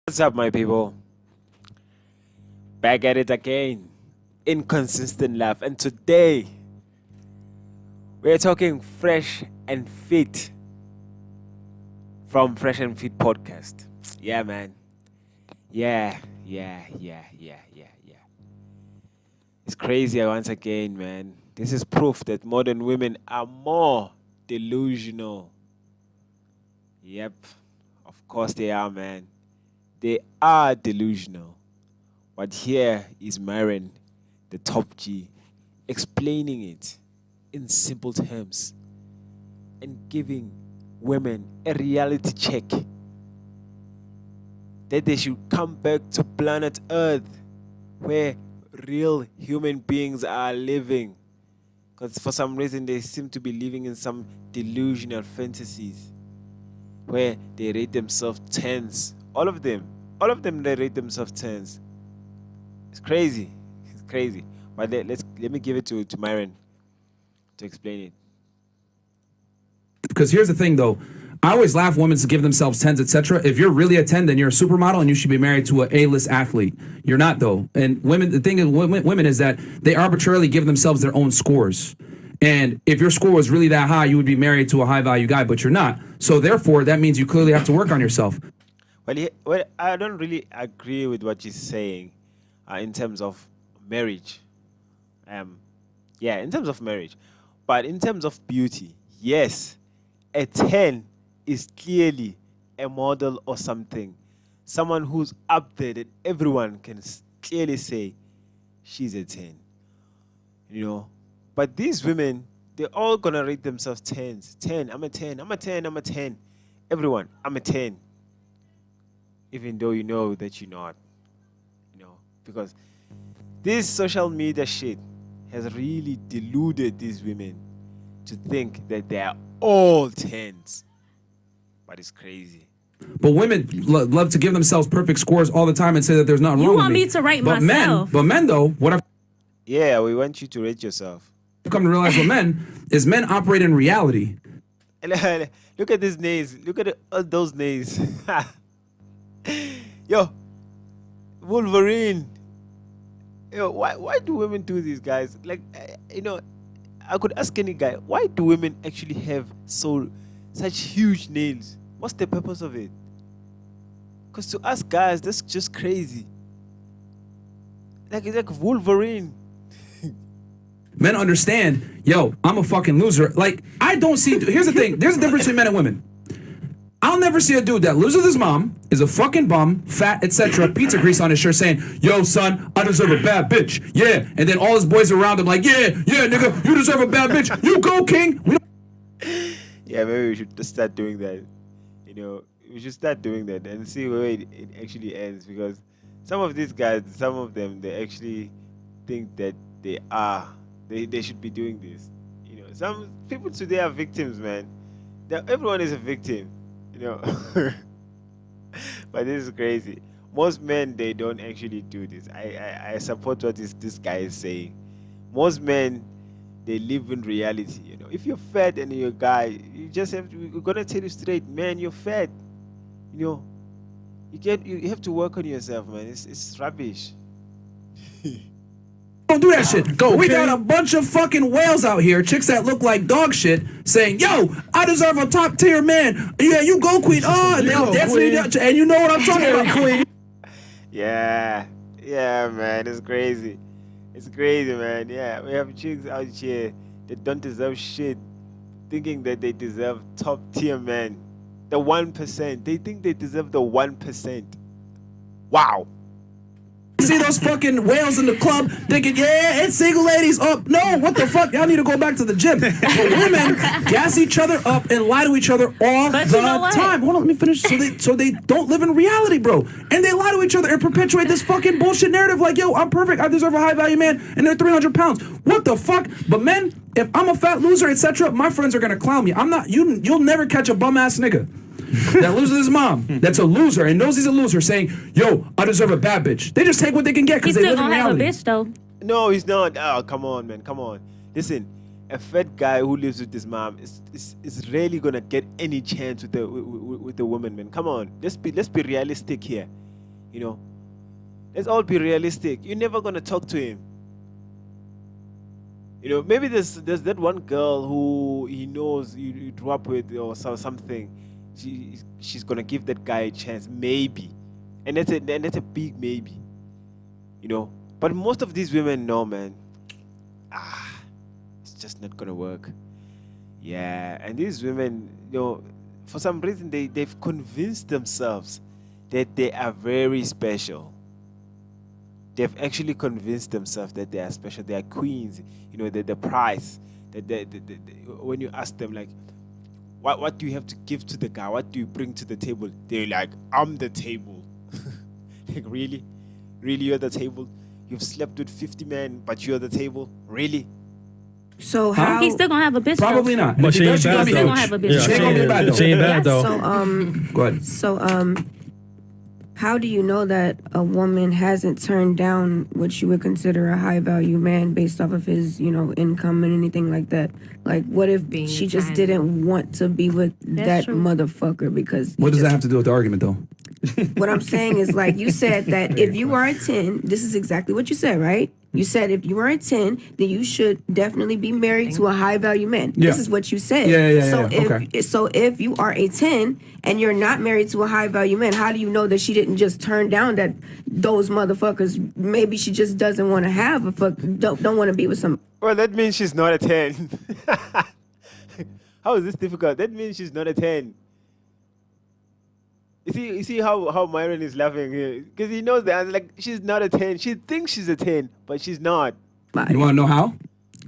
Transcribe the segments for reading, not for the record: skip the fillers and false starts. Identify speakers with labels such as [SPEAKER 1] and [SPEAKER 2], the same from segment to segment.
[SPEAKER 1] What's up, my people? Back at it again. Inconsistent love. And today, we're talking fresh and fit from Fresh and Fit podcast. Yeah, man. Yeah. It's crazy once again, man. This is proof that modern women are more delusional. Yep, of course they are, man. They are delusional. But here is Myron, the top G, explaining it in simple terms and giving women a reality check that they should come back to planet Earth where real human beings are living. Because for some reason they seem to be living in some delusional fantasies where they rate themselves tens. All of them, they rate themselves tens. It's crazy. It's crazy. But let me give it to Myron to explain it.
[SPEAKER 2] Because here's the thing, though. I always laugh women to give themselves 10s, etc. If you're really a 10, then you're a supermodel and you should be married to an A-list athlete. You're not, though. And women, the thing with women is that they arbitrarily give themselves their own scores. And if your score was really that high, you would be married to a high-value guy, but you're not. So therefore, that means you clearly have to work on yourself.
[SPEAKER 1] Well, I don't really agree with what you're saying in terms of marriage. In terms of marriage. But in terms of beauty, yes, a 10 is clearly a model or something. Someone who's up there that everyone can clearly say she's a 10. You know? But these women, they're all gonna rate themselves 10s. 10, I'm a 10, I'm a 10, I'm a 10. Everyone, I'm a 10. Even though you know that you're not. You know, because this social media shit has really deluded these women to think that they are all 10s. But it's crazy.
[SPEAKER 2] But women love to give themselves perfect scores all the time and say that there's nothing wrong with me.
[SPEAKER 3] You want me to rate myself.
[SPEAKER 2] But men, though, what I've
[SPEAKER 1] Yeah, we want you to rate yourself.
[SPEAKER 2] come to realize with men is men operate in reality.
[SPEAKER 1] Look at these names. Look at those names. Yo, Wolverine. Yo, why do women do this, guys? Like, I could ask any guy, why do women actually have such huge nails? What's the purpose of it? Because to us guys, that's just crazy. Like, it's like Wolverine.
[SPEAKER 2] Men understand, yo, I'm a fucking loser. Like, I don't see, here's the thing, there's a difference between men and women. I'll never see a dude that lives with his mom, is a fucking bum, fat, etc., pizza grease on his shirt saying, yo, son, I deserve a bad bitch. Yeah. And then all his boys around him like, yeah, nigga, you deserve a bad bitch. You go, king.
[SPEAKER 1] Yeah, maybe we should just start doing that. We should start doing that and see where it actually ends. Because some of these guys, some of them, they actually think that they should be doing this. Some people today are victims, man. Everyone is a victim. But this is crazy. Most men, they don't actually do this. I support what this guy is saying. Most men, they live in reality. If you're fat and you're a guy, you just have to, we're gonna tell you straight, man, you're fat. You have to work on yourself, man. It's rubbish.
[SPEAKER 2] Don't do that shit. Go. We got a bunch of fucking whales out here, chicks that look like dog shit, saying, yo, I deserve a top tier man. Yeah, you go, queen. Oh, and they'll dance me down. And you know what I'm talking about, queen.
[SPEAKER 1] Yeah, man, it's crazy. It's crazy, man. Yeah, we have chicks out here that don't deserve shit, thinking that they deserve top tier men. The 1%. They think they deserve the 1%. Wow.
[SPEAKER 2] See those fucking whales in the club thinking, yeah, it's single ladies up. No, what the fuck? Y'all need to go back to the gym. But women gas each other up and lie to each other all the time. Hold on, let me finish. So they don't live in reality, bro. And they lie to each other and perpetuate this fucking bullshit narrative like, yo, I'm perfect. I deserve a high value man. And they're 300 pounds. What the fuck? But men, if I'm a fat loser, etc., my friends are going to clown me. I'm not, you'll never catch a bum ass nigga that lives with his mom, that's a loser and knows he's a loser, saying, yo, I deserve a bad bitch. They just take what they can get because they live in reality.
[SPEAKER 3] He's still gonna have a bitch, though.
[SPEAKER 1] No, he's not. Oh, come on, man. Come on. Listen, a fat guy who lives with his mom is rarely gonna get any chance with the woman, man. Come on, let's be realistic here. You know, let's all be realistic. You're never gonna talk to him. You know, maybe there's that one girl who he knows you grew up with or something. She's gonna give that guy a chance, maybe, and that's a big maybe. You know, but most of these women know, man. It's just not gonna work. Yeah, and these women, for some reason they've convinced themselves that they are very special. They've actually convinced themselves that they are special. They are queens. You know, the prize. When you ask them, like, what do you have to give to the guy? What do you bring to the table? They're like, I'm the table. Like, really? Really, you're the table? You've slept with 50 men, but you're the table? Really?
[SPEAKER 3] So how
[SPEAKER 4] He's still gonna have a bitch.
[SPEAKER 2] Probably
[SPEAKER 4] though.
[SPEAKER 2] not.
[SPEAKER 5] But she ain't
[SPEAKER 2] She's
[SPEAKER 5] bad
[SPEAKER 2] gonna be
[SPEAKER 4] Still
[SPEAKER 5] though.
[SPEAKER 4] gonna have a bitch.
[SPEAKER 5] Yeah,
[SPEAKER 2] She ain't gonna be bad, though.
[SPEAKER 5] She ain't bad though.
[SPEAKER 2] Go ahead.
[SPEAKER 3] how do you know that a woman hasn't turned down what you would consider a high value man based off of his, income and anything like that? Like, what if
[SPEAKER 4] Being
[SPEAKER 3] she just
[SPEAKER 4] kind.
[SPEAKER 3] didn't want to be with that
[SPEAKER 4] true.
[SPEAKER 3] motherfucker because
[SPEAKER 2] What does that have to do with the argument, though?
[SPEAKER 3] what I'm saying is, like, you said that if you are a 10, this is exactly what you said, right? You said if you are a 10, then you should definitely be married to a high value man.
[SPEAKER 2] Yeah.
[SPEAKER 3] This is what you said.
[SPEAKER 2] Yeah,
[SPEAKER 3] So
[SPEAKER 2] okay.
[SPEAKER 3] if you are a 10 and you're not married to a high value man, how do you know that she didn't just turn down those motherfuckers? Maybe she just doesn't want to have don't want to be with some.
[SPEAKER 1] Well, that means she's not a 10. How is this difficult? That means she's not a 10. You see how Myron is laughing here? Because he knows the answer. Like, she's not a 10. She thinks she's a 10, but she's not.
[SPEAKER 2] You want to know how?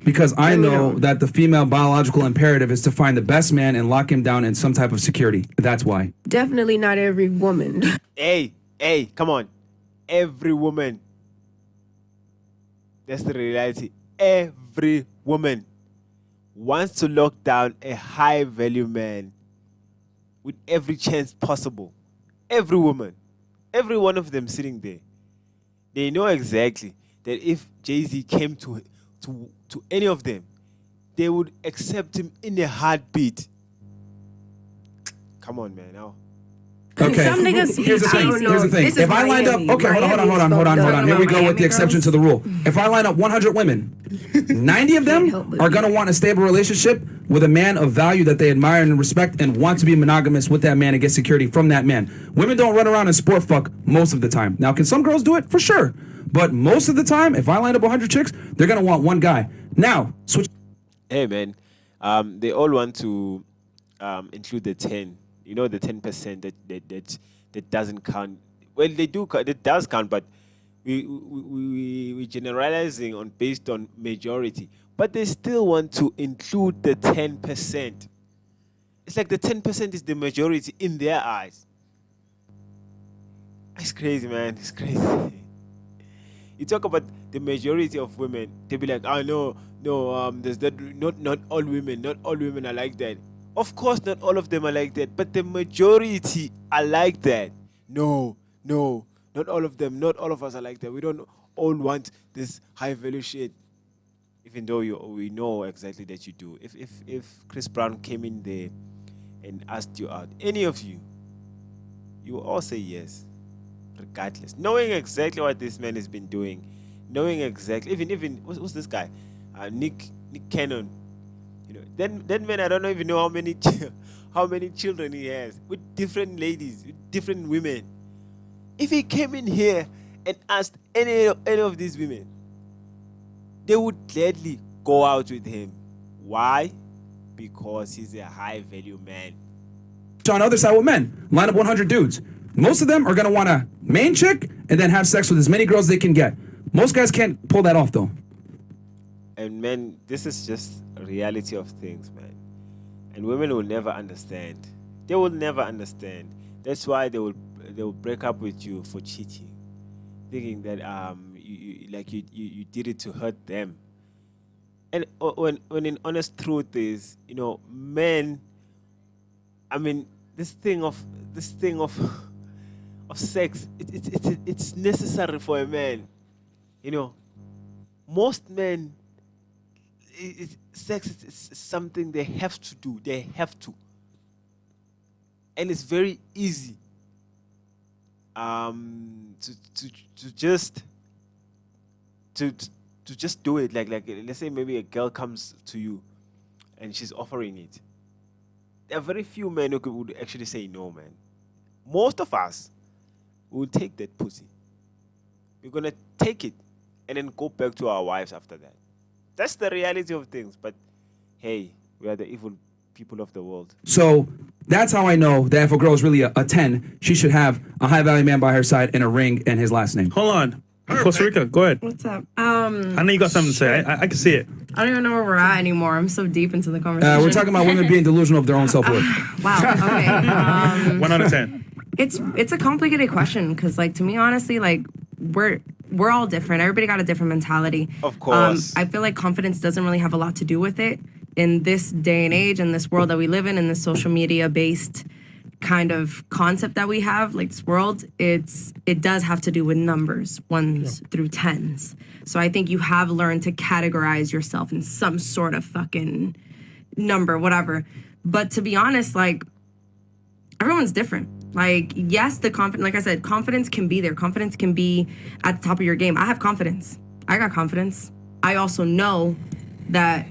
[SPEAKER 2] Because I
[SPEAKER 3] Let me
[SPEAKER 2] know
[SPEAKER 3] know.
[SPEAKER 2] that the female biological imperative is to find the best man and lock him down in some type of security. That's why.
[SPEAKER 3] Definitely not every woman.
[SPEAKER 1] Hey, come on. Every woman. That's the reality. Every woman wants to lock down a high value man with every chance possible. Every woman. Every one of them sitting there. They know exactly that if Jay-Z came to any of them, they would accept him in a heartbeat. Come on, man. Now.
[SPEAKER 2] Okay.
[SPEAKER 4] Some niggas be
[SPEAKER 2] Here's the thing.
[SPEAKER 4] cheesy.
[SPEAKER 2] Here's the thing.
[SPEAKER 3] This is
[SPEAKER 2] If I lined up,
[SPEAKER 3] Miami.
[SPEAKER 2] okay, hold
[SPEAKER 3] Miami is
[SPEAKER 2] on.
[SPEAKER 3] fucked up.
[SPEAKER 2] Here we go with the
[SPEAKER 3] Miami
[SPEAKER 2] exception
[SPEAKER 3] girls.
[SPEAKER 2] to the rule. If I line up 100 women, 90 of them
[SPEAKER 3] help but
[SPEAKER 2] are gonna want a stable relationship with a man of value that they admire and respect and want to be monogamous with that man and get security from that man. Women don't run around and sport fuck most of the time. Now, can some girls do it? For sure. But most of the time, if I line up 100 chicks, they're gonna want one guy. Now, switch.
[SPEAKER 1] Hey, man. They all want to include the 10. You know, the 10% that doesn't count. Well, they do. It does count, but we generalizing based on majority. But they still want to include the 10%. It's like the 10% is the majority in their eyes. It's crazy, man. It's crazy. You talk about the majority of women, they'll be like, no, there's that. Not all women are like that. Of course, not all of them are like that, but the majority are like that. No, not all of them. Not all of us are like that. We don't all want this high value shit. Even though we know exactly that you do. If Chris Brown came in there and asked you out, any of you, you will all say yes, regardless, knowing exactly what this man has been doing, knowing exactly even what's this guy, Nick Cannon. You know, that man, I don't even know how many how many children he has with different ladies, with different women. If he came in here and asked any of these women, they would gladly go out with him. Why? Because he's a high value man.
[SPEAKER 2] On the other side with men, line up 100 dudes. Most of them are gonna want a main chick and then have sex with as many girls they can get. Most guys can't pull that off though.
[SPEAKER 1] And men, this is just a reality of things, man. And women will never understand. They will never understand. That's why they will break up with you for cheating, thinking that you did it to hurt them. And when in honest truth is, men. I mean, this thing of sex, it's necessary for a man. Most men, sex is something they have to do. They have to, and it's very easy. To just to to just do it, like let's say maybe a girl comes to you and she's offering it. There are very few men who would actually say no, man. Most of us will take that pussy. We're gonna take it and then go back to our wives after that. That's the reality of things. But hey, we are the evil people of the world.
[SPEAKER 2] So that's how I know that if a girl is really a 10, she should have a high value man by her side and a ring and his last name.
[SPEAKER 4] Hold on. Costa Rica, go ahead.
[SPEAKER 5] What's up?
[SPEAKER 4] I know you got something to say. I can see it.
[SPEAKER 5] I don't even know where we're at anymore. I'm so deep into the conversation.
[SPEAKER 2] We're talking about women being delusional of their own self-worth.
[SPEAKER 5] Wow. Okay.
[SPEAKER 4] 1 out of 10.
[SPEAKER 5] It's a complicated question because, like, to me, honestly, like we're all different. Everybody got a different mentality.
[SPEAKER 1] Of course.
[SPEAKER 5] I feel like confidence doesn't really have a lot to do with it in this day and age, in this world that we live in this social media based kind of concept that we have, like this world. It does have to do with numbers, 1s through 10s. So I think you have learned to categorize yourself in some sort of fucking number, whatever. But to be honest, like, everyone's different. Like, yes, like I said, confidence can be there. Confidence can be at the top of your game. I have confidence. I got confidence. I also know that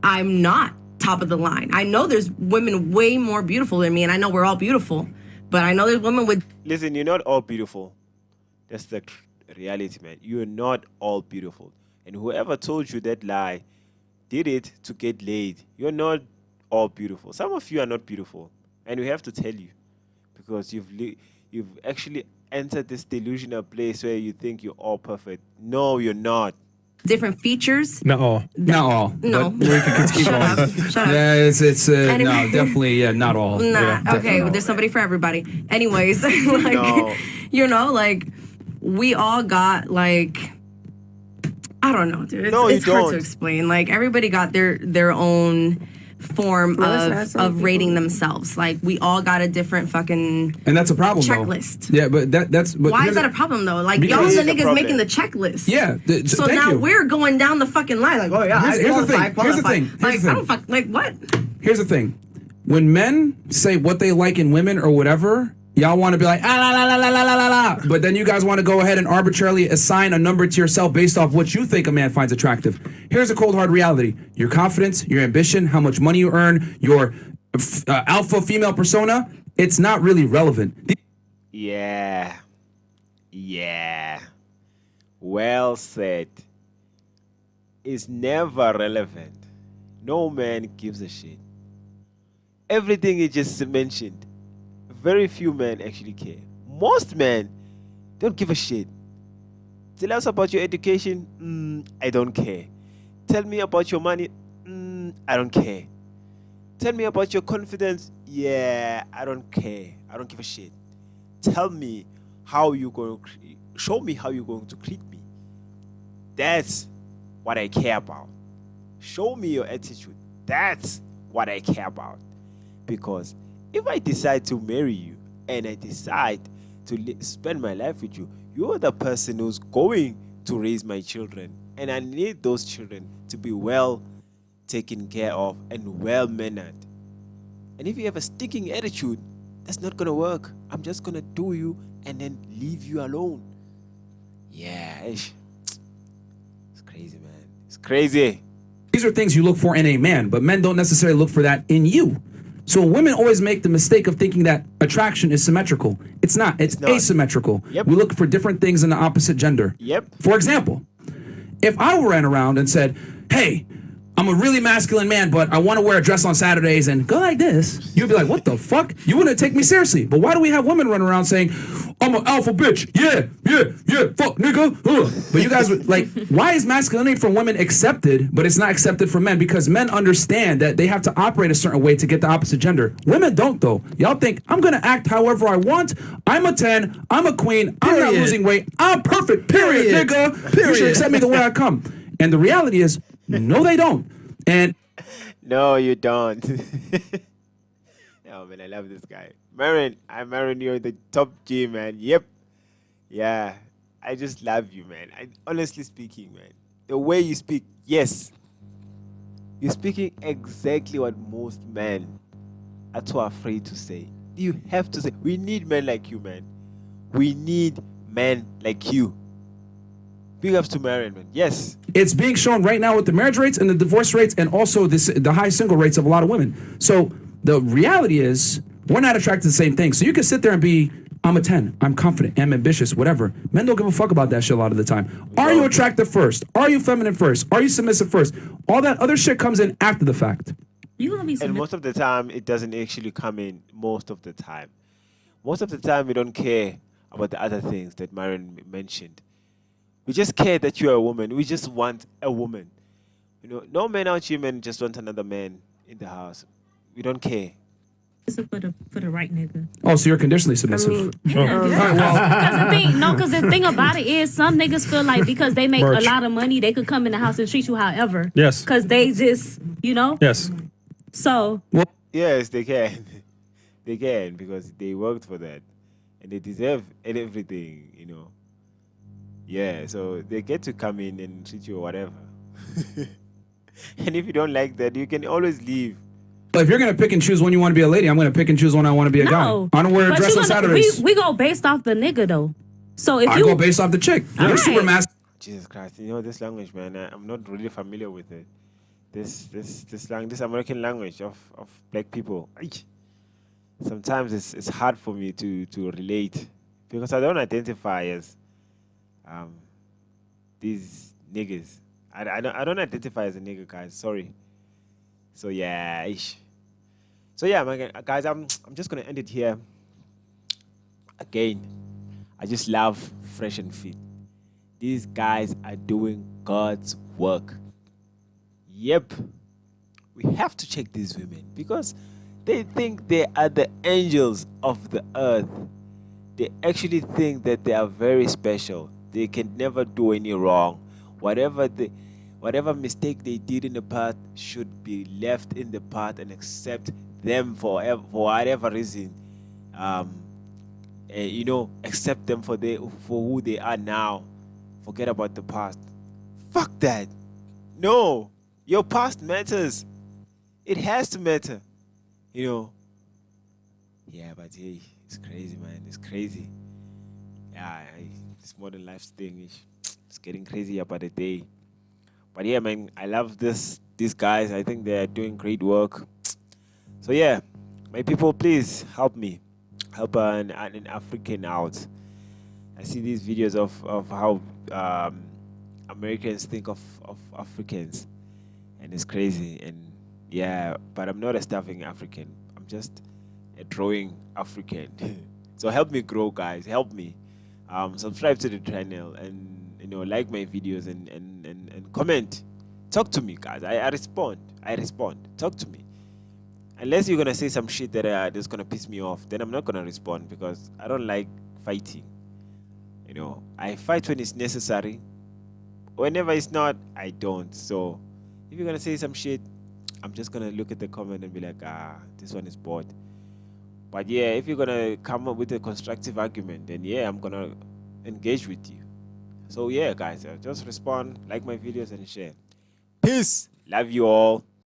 [SPEAKER 5] I'm not top of the line. I know there's women way more beautiful than me, and I know we're all beautiful. But I know there's women with...
[SPEAKER 1] Listen, you're not all beautiful. That's the reality, man. You're not all beautiful. And whoever told you that lie did it to get laid. You're not all beautiful. Some of you are not beautiful. And we have to tell you. Because you've actually entered this delusional place where you think you're all perfect. No, you're not.
[SPEAKER 5] different features.
[SPEAKER 4] Not all.
[SPEAKER 2] Not all.
[SPEAKER 5] No.
[SPEAKER 2] But we can keep
[SPEAKER 5] Shut
[SPEAKER 2] going.
[SPEAKER 5] up. Shut up.
[SPEAKER 2] Yeah, it's
[SPEAKER 5] Anyway.
[SPEAKER 2] no, definitely, yeah, not all.
[SPEAKER 5] Nah,
[SPEAKER 2] Yeah,
[SPEAKER 5] okay,
[SPEAKER 2] definitely
[SPEAKER 5] well,
[SPEAKER 2] not.
[SPEAKER 5] there's somebody for everybody. Anyways, like,
[SPEAKER 1] No.
[SPEAKER 5] you know, like, we all got, like, I don't know, dude. It's,
[SPEAKER 1] No, you
[SPEAKER 5] it's hard to
[SPEAKER 1] don't.
[SPEAKER 5] explain. Like, everybody got their own form
[SPEAKER 3] Well, that's not some
[SPEAKER 5] of rating
[SPEAKER 3] people.
[SPEAKER 5] themselves. Like, we all got a different fucking
[SPEAKER 2] And that's a problem,
[SPEAKER 5] checklist.
[SPEAKER 2] though. Yeah, but that's. But
[SPEAKER 5] Why
[SPEAKER 2] here's
[SPEAKER 5] is that
[SPEAKER 2] the-
[SPEAKER 5] a problem, though? Like,
[SPEAKER 2] Because-
[SPEAKER 5] y'all
[SPEAKER 2] It
[SPEAKER 5] the
[SPEAKER 1] is a
[SPEAKER 5] niggas
[SPEAKER 1] problem.
[SPEAKER 5] making the checklist.
[SPEAKER 2] Yeah.
[SPEAKER 5] So
[SPEAKER 2] thank
[SPEAKER 5] now
[SPEAKER 2] you.
[SPEAKER 5] we're going down the fucking line. Like, oh, yeah,
[SPEAKER 2] Here's the
[SPEAKER 5] I
[SPEAKER 2] thing.
[SPEAKER 5] qualify.
[SPEAKER 2] Here's the thing.
[SPEAKER 5] Like,
[SPEAKER 2] Here's the
[SPEAKER 5] I
[SPEAKER 2] thing.
[SPEAKER 5] don't fuck, like, what?
[SPEAKER 2] Here's the thing. When men say what they like in women or whatever, y'all want to be like, ah, la, la, la, la, la, la, la, la. But then you guys want to go ahead and arbitrarily assign a number to yourself based off what you think a man finds attractive. Here's a cold, hard reality. Your confidence, your ambition, how much money you earn, your alpha female persona, it's not really relevant.
[SPEAKER 1] Yeah. Yeah. Well said. It's never relevant. No man gives a shit. Everything you just mentioned, very few men actually care. Most men don't give a shit. Tell us about your education. I don't care. Tell me about your money. I don't care. Tell me about your confidence. Yeah, I don't care. I don't give a shit. Tell me how you going to show me how you're going to treat me. That's what I care about. Show me your attitude. That's what I care about. Because if I decide to marry you and I decide to spend my life with you, you're the person who's going to raise my children. And I need those children to be well taken care of and well mannered. And if you have a stinking attitude, that's not gonna work. I'm just gonna do you and then leave you alone. Yeah, it's crazy, man. It's crazy.
[SPEAKER 2] These are things you look for in a man, but men don't necessarily look for that in you. So women always make the mistake of thinking that attraction is symmetrical. It's not. It's
[SPEAKER 1] not.
[SPEAKER 2] asymmetrical.
[SPEAKER 1] Yep.
[SPEAKER 2] We look for different things in the opposite gender.
[SPEAKER 1] Yep.
[SPEAKER 2] For example, if I ran around and said, hey, I'm a really masculine man, but I want to wear a dress on Saturdays and go like this, you'd be like, what the fuck? You wouldn't take me seriously. But why do we have women running around saying, I'm an alpha bitch. Yeah, fuck, nigga. But you guys would like, why is masculinity for women accepted, but it's not accepted for men? Because men understand that they have to operate a certain way to get the opposite gender. Women don't, though. Y'all think, I'm going to act however I want. I'm a 10. I'm a queen. I'm not
[SPEAKER 4] Period.
[SPEAKER 2] losing weight. I'm perfect. Period, nigga. You should accept me the way I come. And the reality is, no, they don't. And
[SPEAKER 1] No, you don't. Oh man, I love this guy. Myron, you're the top G, man. Yep. Yeah. I just love you, man. Honestly speaking, man. The way you speak, yes. You're speaking exactly what most men are too afraid to say. You have to say, we need men like you, man. We need men like you. Big ups to Myron, man. Yes.
[SPEAKER 2] It's being shown right now with the marriage rates and the divorce rates, and also the high single rates of a lot of women. So the reality is, we're not attracted to the same thing. So you can sit there and be, I'm a 10, I'm confident, I'm ambitious, whatever. Men don't give a fuck about that shit a lot of the time. Are you attractive first? Are you feminine first? Are you submissive first? All that other shit comes in after the fact.
[SPEAKER 6] You gonna be
[SPEAKER 1] And most of the time, it doesn't actually come in most of the time. Most of the time, we don't care about the other things that Myron mentioned. We just care that you're a woman. We just want a woman. You know, no man out here, man, just want another man in the house. We don't care.
[SPEAKER 6] for the right nigga.
[SPEAKER 2] Oh, so you're conditionally submissive.
[SPEAKER 6] Because the thing about it is, some niggas feel like because they make
[SPEAKER 4] Merch.
[SPEAKER 6] a lot of money, they could come in the house and treat you however.
[SPEAKER 4] Yes.
[SPEAKER 6] Because they just,
[SPEAKER 4] Yes.
[SPEAKER 6] So
[SPEAKER 1] Yes, they can. They can because they worked for that. And they deserve everything, you know. Yeah, so they get to come in and treat you or whatever. And if you don't like that, you can always leave.
[SPEAKER 2] If you're gonna pick and choose when you want to be a lady, I'm gonna pick and choose when I want to be a
[SPEAKER 6] no.
[SPEAKER 2] guy. I don't wear a
[SPEAKER 6] But
[SPEAKER 2] dress
[SPEAKER 6] you
[SPEAKER 2] on
[SPEAKER 6] gonna-
[SPEAKER 2] Saturdays.
[SPEAKER 6] We go based off the nigga though. So if
[SPEAKER 2] I
[SPEAKER 6] you
[SPEAKER 2] go based off the chick. You're
[SPEAKER 6] Alright.
[SPEAKER 2] super masculine.
[SPEAKER 1] Jesus Christ, you know this language, man. I'm not really familiar with it. This American language of black people. Ay. Sometimes it's hard for me to relate because I don't identify as these niggas. I don't identify as a nigga, guys. Sorry. So yeah, ish. So yeah, man, guys, I'm just gonna end it here. Again, I just love Fresh and Fit. These guys are doing God's work. Yep. We have to check these women because they think they are the angels of the earth. They actually think that they are very special. They can never do any wrong. Whatever mistake they did in the past should be left in the past and accept them for whatever reason. Accept them for who they are now. Forget about the past. Fuck that. No, your past matters. It has to matter. You know. Yeah, but hey, it's crazy, man. It's crazy. Yeah, this modern life thing it's getting crazier by the day. But yeah, man, I love these guys. I think they're doing great work. So yeah, my people, please help me. Help an African out. I see these videos of how Americans think of Africans, and it's crazy. And yeah, but I'm not a starving African. I'm just a drawing African. So help me grow, guys. Help me. Subscribe to the channel and like my videos and comment. Talk to me, guys. I respond. Talk to me. Unless you're gonna say some shit that's gonna piss me off, then I'm not gonna respond because I don't like fighting. I fight when it's necessary. Whenever it's not, I don't. So if you're gonna say some shit, I'm just gonna look at the comment and be like, this one is bored. But yeah, if you're gonna come up with a constructive argument, then yeah, I'm gonna engage with you. So yeah, guys, just respond, like my videos, and share. Peace. Love you all.